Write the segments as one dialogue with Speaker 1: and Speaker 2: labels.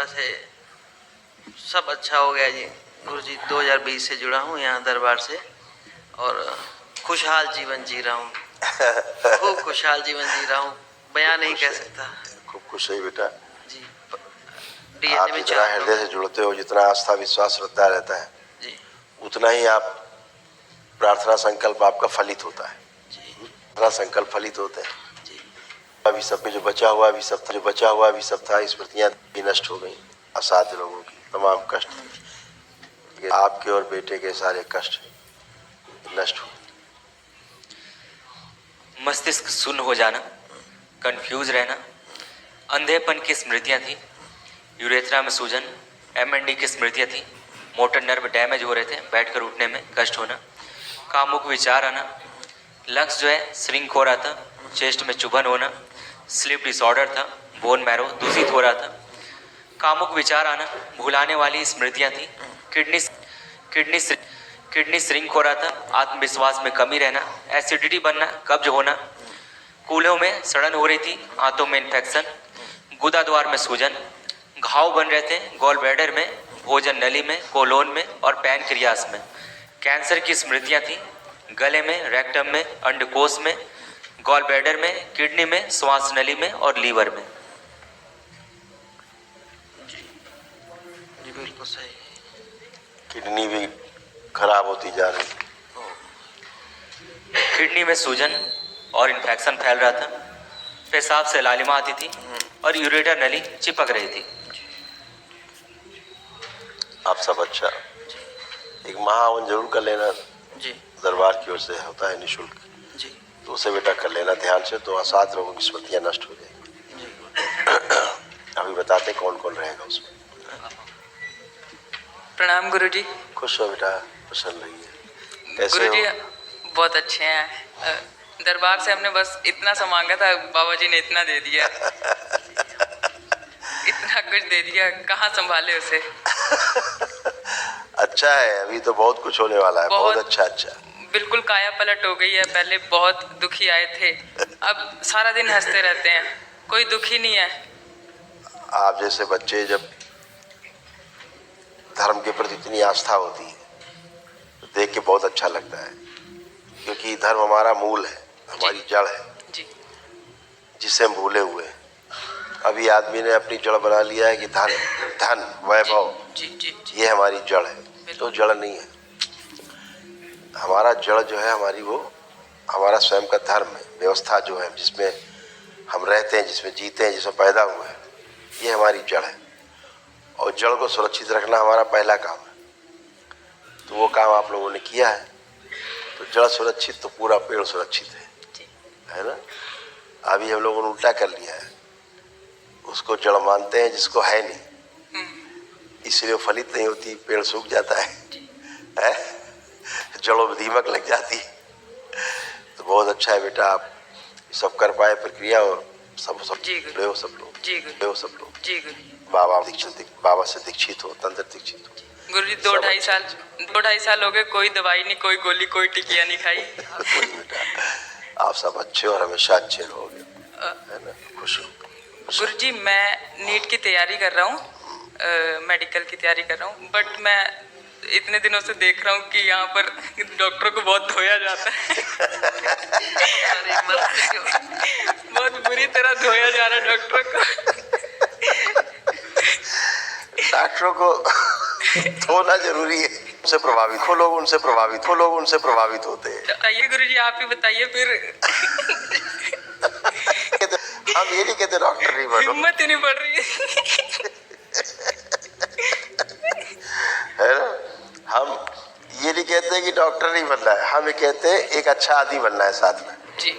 Speaker 1: कृपा से सब अच्छा हो गया जी। गुरु जी 2020 से जुड़ा हूँ यहाँ दरबार से और खुशहाल जीवन जी रहा हूँ। खूब खुशहाल जीवन जी रहा हूँ, बयान नहीं कह सकता।
Speaker 2: खूब खुश है बेटा
Speaker 1: जी।
Speaker 2: आप जितना हृदय से जुड़ते हो, जितना आस्था विश्वास श्रद्धा रहता है
Speaker 1: जी,
Speaker 2: उतना ही आप प्रार्थना संकल्प आपका फलित होता है
Speaker 1: जी,
Speaker 2: प्रार्थना संकल्प फलित होते हैं
Speaker 1: जी।
Speaker 2: अभी सब में जो बचा हुआ भी सब था स्मृतियां भी नष्ट हो गई। असाध्य लोगों की तमाम कष्ट थे, आपके और बेटे के सारे कष्ट नष्ट हो।
Speaker 3: मस्तिष्क शून्य हो जाना, कंफ्यूज रहना, अंधेपन की स्मृतियां थी, यूरेथ्रा में सूजन, एमएनडी की स्मृतियां थी, मोटर नर्व डैमेज हो रहे थे, बैठकर उठने में कष्ट होना, कामुक विचार आना, लंग्स जो है श्रिंक हो रहा था, चेस्ट में चुभन होना, स्लीप डिसऑर्डर था, बोन मैरो दूषित हो रहा था, कामुक विचार आना, भुलाने वाली स्मृतियां थी, किडनी श्रिंक हो रहा था, आत्मविश्वास में कमी रहना, एसिडिटी बनना, कब्ज होना, कूल्हों में सड़न हो रही थी, हाथों में इन्फेक्शन, गुदा द्वार में सूजन, घाव बन रहे थे गॉल ब्लैडर में, भोजन नली में, कोलोन में और पैनक्रियास में, कैंसर की स्मृतियां थी, गले में, रेक्टम में, अंडकोश में, गॉल ब्लैडर में, किडनी में, श्वास नली में और लीवर में।
Speaker 1: जी बिल्कुल सही।
Speaker 2: किडनी भी खराब होती जा रही,
Speaker 3: किडनी में सूजन और इन्फेक्शन फैल रहा था, पेशाब से लालिमा आती थी और यूरेटर नली चिपक रही थी।
Speaker 2: आप सब अच्छा एक महावन जरूर कर लेना
Speaker 1: जी,
Speaker 2: दरबार की ओर से होता है निःशुल्क
Speaker 1: जी,
Speaker 2: तो उसे बेटा कर लेना ध्यान से, तो असाध्य लोगों की स्मृतियां नष्ट हो जाएगी।
Speaker 1: जी।
Speaker 2: अभी बताते कौन कौन रहेगा उसमें।
Speaker 4: प्रणाम गुरुजी।
Speaker 2: खुश हो बेटा, प्रसन्न रहिए। कैसे
Speaker 4: गुरुजी
Speaker 2: हो?
Speaker 4: बहुत अच्छे हैं। दरबार से हमने बस इतना सा मांगा था, बाबा जी ने इतना दे दिया। इतना कुछ दे दिया, कहाँ संभाले उसे।
Speaker 2: अच्छा है, अभी तो बहुत कुछ होने वाला है। बहुत अच्छा।
Speaker 4: बिल्कुल काया पलट हो गई है। पहले बहुत दुखी आए थे, अब सारा दिन हंसते रहते हैं, कोई दुखी नहीं है।
Speaker 2: आप जैसे बच्चे जब धर्म के प्रति इतनी आस्था होती है तो देख के बहुत अच्छा लगता है, क्योंकि धर्म हमारा मूल है, हमारी जड़ है
Speaker 4: जी,
Speaker 2: जिसे हम भूले हुए हैं। अभी आदमी ने अपनी जड़ बना लिया है कि धन वैभव,
Speaker 4: जी, जी, जी।
Speaker 2: ये हमारी जड़ है। तो जड़ नहीं है, हमारा जड़ जो है हमारी वो हमारा स्वयं का धर्म है, व्यवस्था जो है जिसमें हम रहते हैं, जिसमें जीते हैं, जिसमें पैदा हुए हैं, ये हमारी जड़ है। और जड़ को सुरक्षित रखना हमारा पहला काम है, तो वो काम आप लोगों ने किया है। तो जड़ सुरक्षित तो पूरा पेड़ सुरक्षित है ना। अभी हम लोगों ने उल्टा कर लिया है, उसको जड़ मानते हैं जिसको है नहीं, इसलिए फलित नहीं होती, पेड़ सूख जाता है? जड़ों में दीमक लग जाती। तो बहुत अच्छा है बेटा, आप सब कर पाए प्रक्रिया और सब ले हो सब लोग, ले हो सब लोग।
Speaker 4: जी गुरु।
Speaker 2: बाबा से दीक्षित हो, तंत्र दीक्षित हो।
Speaker 4: गुरु जी 2-2.5 साल हो गए, कोई दवाई नहीं, कोई गोली, कोई टिकिया नहीं खाई।
Speaker 2: बेटा आप सब अच्छे और हमेशा अच्छे रहोगे, है ना। खुश हो।
Speaker 4: गुरु जी मैं नीट की तैयारी कर रहा हूँ, मेडिकल की तैयारी कर रहा हूँ, बट मैं इतने दिनों से देख रहा हूँ कि यहाँ पर डॉक्टरों को बहुत धोया जाता है। बहुत बुरी तरह धोया जा रहा है डॉक्टरों को।
Speaker 2: डॉक्टरों को धोना जरूरी है, उनसे प्रभावित होते हैं।
Speaker 4: बताइए गुरु जी, आप ही बताइए फिर।
Speaker 2: हम ये नहीं कहते डॉक्टर नहीं बनो,
Speaker 4: हिम्मत ही नहीं बढ़ रही
Speaker 2: है ना। हम ये नहीं कहते कि डॉक्टर नहीं बनना है, हम ये कहते हैं एक अच्छा आदमी बनना है साथ में
Speaker 4: जी।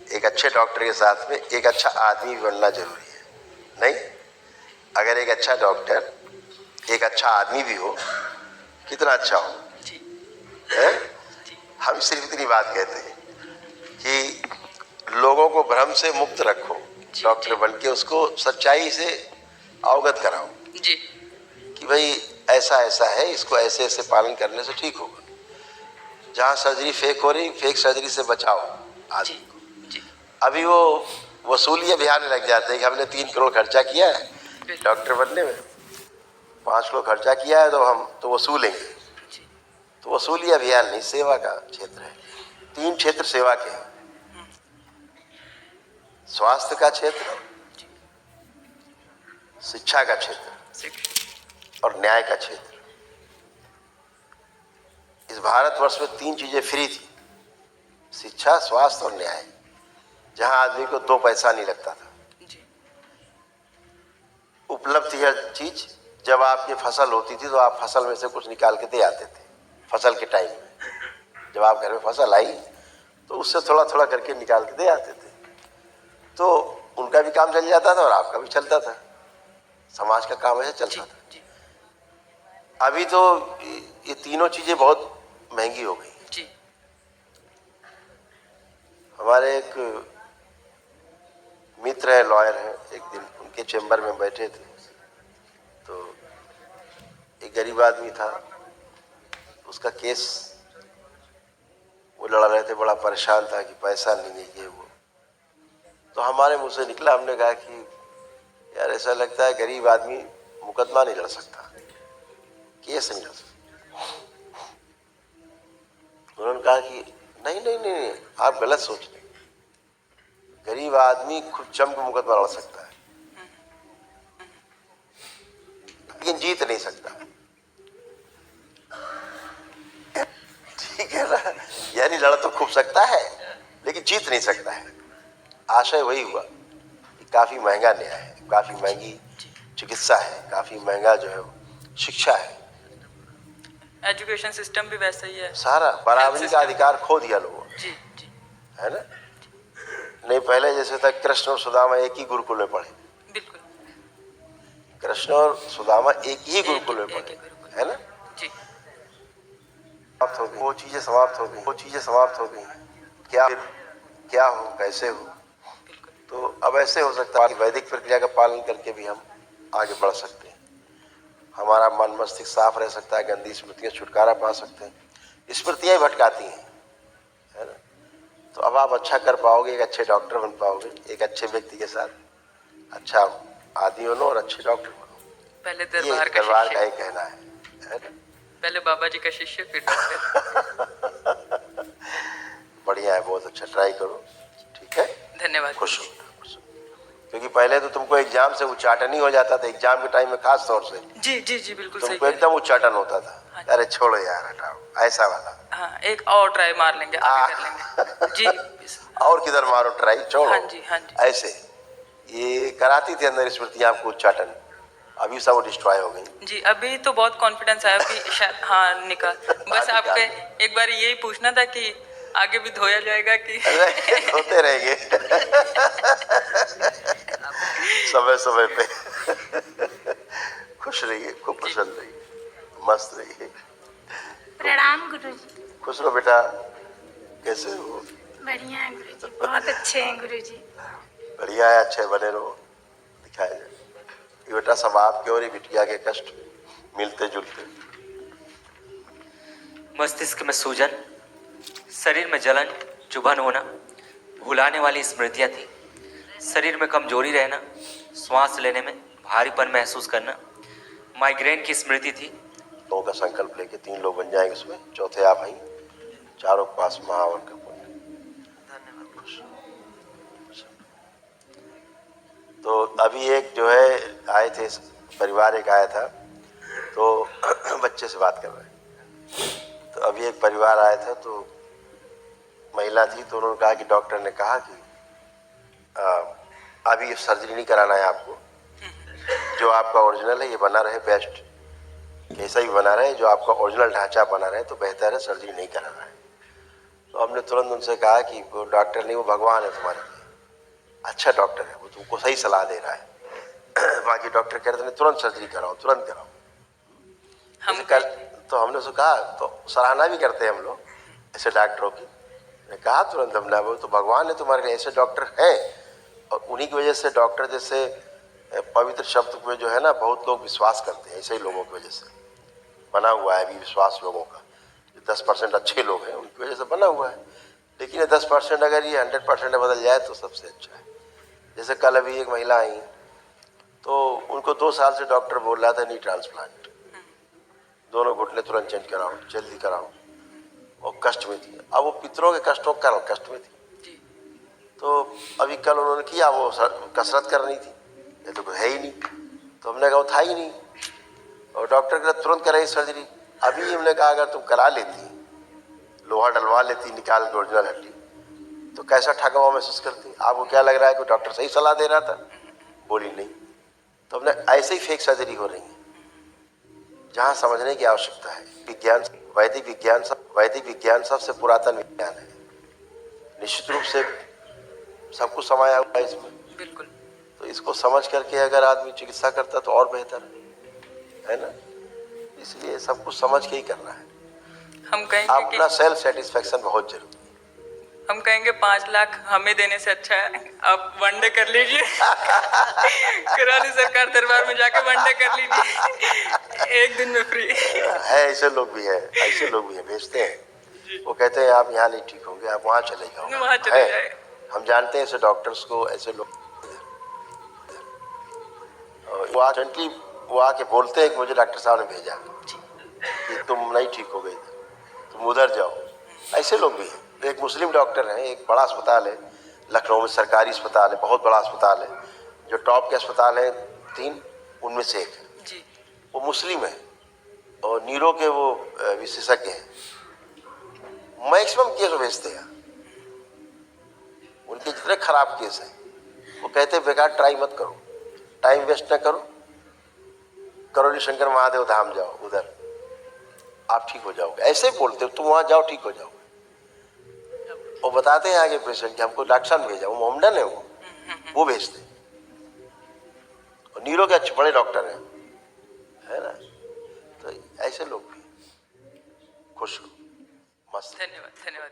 Speaker 2: एक अच्छे डॉक्टर के साथ में एक अच्छा आदमी भी बनना जरूरी है। नहीं, अगर एक अच्छा डॉक्टर एक अच्छा आदमी भी हो, कितना अच्छा हो
Speaker 4: जी,
Speaker 2: है?
Speaker 4: जी।
Speaker 2: हम सिर्फ इतनी बात कहते हैं कि लोगों को भ्रम से मुक्त रखो, डॉक्टर बन के उसको सच्चाई से अवगत कराओ
Speaker 4: जी,
Speaker 2: कि भाई ऐसा ऐसा है, इसको ऐसे ऐसे पालन करने से ठीक होगा। जहाँ सर्जरी फेक हो रही, फेक सर्जरी से बचाओ आदमी को।
Speaker 4: जी।
Speaker 2: अभी वो वसूली अभियान लग जाते हैं कि हमने 3 करोड़ खर्चा किया है डॉक्टर बनने में, 5 किलो खर्चा किया है तो हम तो वसूलेंगे। तो वसूली अभियान नहीं, सेवा का क्षेत्र है। 3 क्षेत्र सेवा के हैं, स्वास्थ्य का क्षेत्र, शिक्षा का क्षेत्र और न्याय का क्षेत्र। इस भारतवर्ष में 3 चीजें फ्री थी, शिक्षा, स्वास्थ्य और न्याय, जहां आदमी को 2 पैसा नहीं लगता था। उपलब्ध थी हर चीज। जब आपकी फसल होती थी तो आप फसल में से कुछ निकाल के दे आते थे। फसल के टाइम में जब आप घर में फसल आई तो उससे थोड़ा थोड़ा करके निकाल के दे आते थे, तो उनका भी काम चल जाता था और आपका भी चलता था। समाज का काम ऐसे चलता था। अभी तो ये तीनों चीजें बहुत महंगी हो गई। हमारे एक मित्र है, लॉयर है, एक दिन उनके चेंबर में बैठे थे तो एक गरीब आदमी था, उसका केस वो लड़ रहे थे, बड़ा परेशान था कि पैसा नहीं है ये वो। तो हमारे मुंह से निकला, हमने कहा कि यार ऐसा लगता है गरीब आदमी मुकदमा नहीं लड़ सकता, केस नहीं लड़ सकता। उन्होंने कहा कि नहीं नहीं नहीं, आप गलत सोच रहे, गरीब आदमी खुद जम के मुकदमा लड़ सकता है लेकिन जीत नहीं सकता। ठीक है ना, यानी लड़ तो खूब सकता है लेकिन जीत नहीं सकता है। आशय वही हुआ कि काफी महंगा न्याय है, काफी महंगी चिकित्सा है, काफी महंगा जो है शिक्षा है,
Speaker 4: एजुकेशन सिस्टम भी वैसा ही है।
Speaker 2: सारा बराबरी का अधिकार खो दिया लोगों ने,
Speaker 4: जी
Speaker 2: है ना। नहीं पहले जैसे था, कृष्ण और सुदामा एक ही गुरुकुल में पढ़े,
Speaker 4: बिल्कुल।
Speaker 2: कृष्ण और सुदामा एक ही गुरुकुल में पढ़े, है ना।
Speaker 4: जी
Speaker 2: समाप्त हो गई वो चीजें, समाप्त हो गई वो चीजें, समाप्त हो गई। क्या हो, कैसे हो, तो अब ऐसे हो सकता है कि वैदिक प्रक्रिया का पालन करके भी हम आगे बढ़ सकते हैं। हमारा मन मस्तिष्क साफ रह सकता है, गंदी स्मृतियां छुटकारा पा सकते हैं। स्मृतियां भटकाती हैं, है ना। तो अब आप अच्छा कर पाओगे, एक अच्छे डॉक्टर बन पाओगे, एक अच्छे व्यक्ति के साथ अच्छा आदमी बनो और अच्छे डॉक्टर बनो।
Speaker 4: पहले
Speaker 2: ये
Speaker 4: दरबार
Speaker 2: दरबार
Speaker 4: का
Speaker 2: का ही
Speaker 4: शिष्य,
Speaker 2: कहना है ना।
Speaker 4: पहले बाबा जी का शिष्य फिर डॉक्टर।
Speaker 2: बढ़िया है, बहुत अच्छा, ट्राई करो, ठीक है।
Speaker 4: धन्यवाद।
Speaker 2: खुश हो, खुश हो। क्योंकि पहले तो तुमको एग्जाम से उच्चाटन ही हो जाता था, एग्जाम के टाइम में खास तौर से
Speaker 4: जी जी जी बिल्कुल सही
Speaker 2: तुमको
Speaker 4: कह रहे
Speaker 2: एकदम उच्चाटन होता था।
Speaker 4: हाँ।
Speaker 2: अरे छोड़ो यार, हटाओ, ऐसा वाला।
Speaker 4: हैं। हाँ, एक और ट्राई मार लेंगे, आगे कर लेंगे। जी
Speaker 2: और किधर मारो ट्राई, छोड़ो।
Speaker 4: हाँ जी, हाँ जी।
Speaker 2: ऐसे ये कराती थी अंदर स्मृतियां आपको उच्चाटन, अभी सब डिस्ट्रॉय हो गई।
Speaker 4: जी अभी तो बहुत कॉन्फिडेंस आया कि शायद हाँ निकाल। बस
Speaker 2: हाँ,
Speaker 4: आपके
Speaker 2: निकाल।
Speaker 4: एक बार यही पूछना था कि आगे भी धोया जाएगा कि
Speaker 2: अरे धोते रहेंगे समय समय पे। खुश रहिए, खूब प्रसन्न रहिए, मस्त रहिए।
Speaker 5: प्रणाम गुरुजी।
Speaker 2: खुश रहो बेटा, कैसे हो?
Speaker 5: बढ़िया है गुरुजी, बहुत अच्छे हैं गुरुजी।
Speaker 2: बढ़िया है, अच्छे बने रहो, दिखाया जाए। ये बेटा सब आपके और ये बिटिया के कष्ट मिलते जुलते।
Speaker 3: मस्तिष्क में सूजन, शरीर में जलन, चुभन होना, भुलाने वाली स्मृतियां थी, शरीर में कमजोरी रहना, श्वास लेने में भारीपन महसूस करना, माइग्रेन की स्मृति थी।
Speaker 2: लोगों का संकल्प लेके 3 लोग बन जाएंगे उसमें, चौथे आप हैं, चारों के पास महावन का पुण्य। तो अभी एक जो है आए थे, परिवार एक आया था, तो बच्चे से बात कर रहे हैं। तो अभी एक परिवार आया था, तो महिला थी, तो उन्होंने कहा कि डॉक्टर ने कहा कि अभी सर्जरी नहीं कराना है आपको, जो आपका ओरिजिनल है ये बना रहे, बेस्ट कैसा भी बना रहे, जो आपका ओरिजिनल ढांचा बना रहे तो बेहतर है, सर्जरी नहीं कराना है। तो हमने तुरंत उनसे कहा कि वो डॉक्टर नहीं, वो भगवान है तुम्हारे लिए, अच्छा डॉक्टर है, वो तुमको सही सलाह दे रहा है। बाकी डॉक्टर कह रहे थे तुरंत सर्जरी कराओ, तुरंत कराओ। हम कल तो हमने उसको कहा, तो सराहना भी करते हैं हम लोग ऐसे डॉक्टरों की। मैंने कहा तुरंत हमने, वो तो भगवान है तुम्हारे लिए, ऐसे डॉक्टर हैं। और उन्हीं की वजह से डॉक्टर जैसे पवित्र शब्द में जो है ना, बहुत लोग विश्वास करते हैं, ऐसे ही लोगों की वजह से बना हुआ है अभी विश्वास लोगों का। 10% अच्छे लोग हैं उनकी वजह से बना हुआ है, लेकिन ये 10% अगर ये 100% बदल जाए तो सबसे अच्छा है। जैसे कल अभी एक महिला आई, तो उनको 2 साल से डॉक्टर बोल रहा था नी ट्रांसप्लांट, दोनों घुटने तुरंत चेंज कराओ, जल्दी कराओ, और कष्ट में थी। अब वो पितरों के कष्टों के कारण कष्ट में थी। तो अभी कल उन्होंने किया, वो कसरत करनी थी, ये तो कुछ है ही नहीं। तो हमने कहा वो था ही नहीं, और डॉक्टर के तुरंत कराई सर्जरी। अभी हमने कहा अगर तुम करा लेती, लोहा डलवा लेती निकाल के ओरिजिनल हड्डी, तो कैसा ठगा महसूस करती। आपको क्या लग रहा है कि डॉक्टर सही सलाह दे रहा था? बोली नहीं। तो हमने ऐसे ही फेक सर्जरी हो रही है, जहाँ समझने की आवश्यकता है। विज्ञान, वैदिक विज्ञान सबसे पुरातन विज्ञान है, निश्चित रूप से सब कुछ समाया हुआ है इसमें।
Speaker 4: बिल्कुल।
Speaker 2: तो इसको समझ करके अगर आदमी चिकित्सा करता तो और बेहतर है ना। इसलिए सब कुछ समझ के ही करना है।
Speaker 4: हम कहेंगे
Speaker 2: अपना
Speaker 4: कि
Speaker 2: सेल्फ सेटिस्फेक्शन बहुत जरूरी है।
Speaker 4: हम कहेंगे 5 लाख हमें देने से अच्छा है आप वनडे कर लीजिए। कराली सरकार दरबार में जाके वनडे कर लीजिए, 1 दिन में फ्री।
Speaker 2: है ऐसे लोग भी हैं, ऐसे लोग भी हैं, भेजते हैं। वो कहते हैं आप यहाँ नहीं ठीक होंगे, आप वहाँ चले जाओ,
Speaker 4: वहाँ चले
Speaker 2: है।
Speaker 4: जाए।
Speaker 2: हम जानते हैं ऐसे डॉक्टर्स को, ऐसे लोग। वो अर्जेंटली वो आके बोलते हैं कि मुझे डॉक्टर साहब ने भेजा कि तुम नहीं ठीक हो गई, तुम उधर जाओ। ऐसे लोग भी हैं। एक मुस्लिम डॉक्टर हैं, एक बड़ा अस्पताल है लखनऊ में, सरकारी अस्पताल है, बहुत बड़ा अस्पताल है, जो टॉप के अस्पताल हैं 3, उनमें से एक है।
Speaker 4: जी।
Speaker 2: वो मुस्लिम है और नीरो के वो विशेषज्ञ हैं। मैक्सिमम केस वो भेजते हैं, उनके जितने खराब केस हैं वो कहते हैं बेकार ट्राई मत करो, टाइम वेस्ट ना करो, करौली शंकर महादेव धाम जाओ, उधर आप ठीक हो जाओगे। ऐसे बोलते हो, तुम वहाँ जाओ ठीक हो जाओगे। वो बताते हैं आगे पेशेंट कि हमको डॉक्टर साहब भेजा, वो मोहम्मदन है, वो भेजते हैं। और नीरो के अच्छे बड़े डॉक्टर हैं, है ना। तो ऐसे लोग भी खुश हो, मस्त।
Speaker 4: धन्यवाद, धन्यवाद।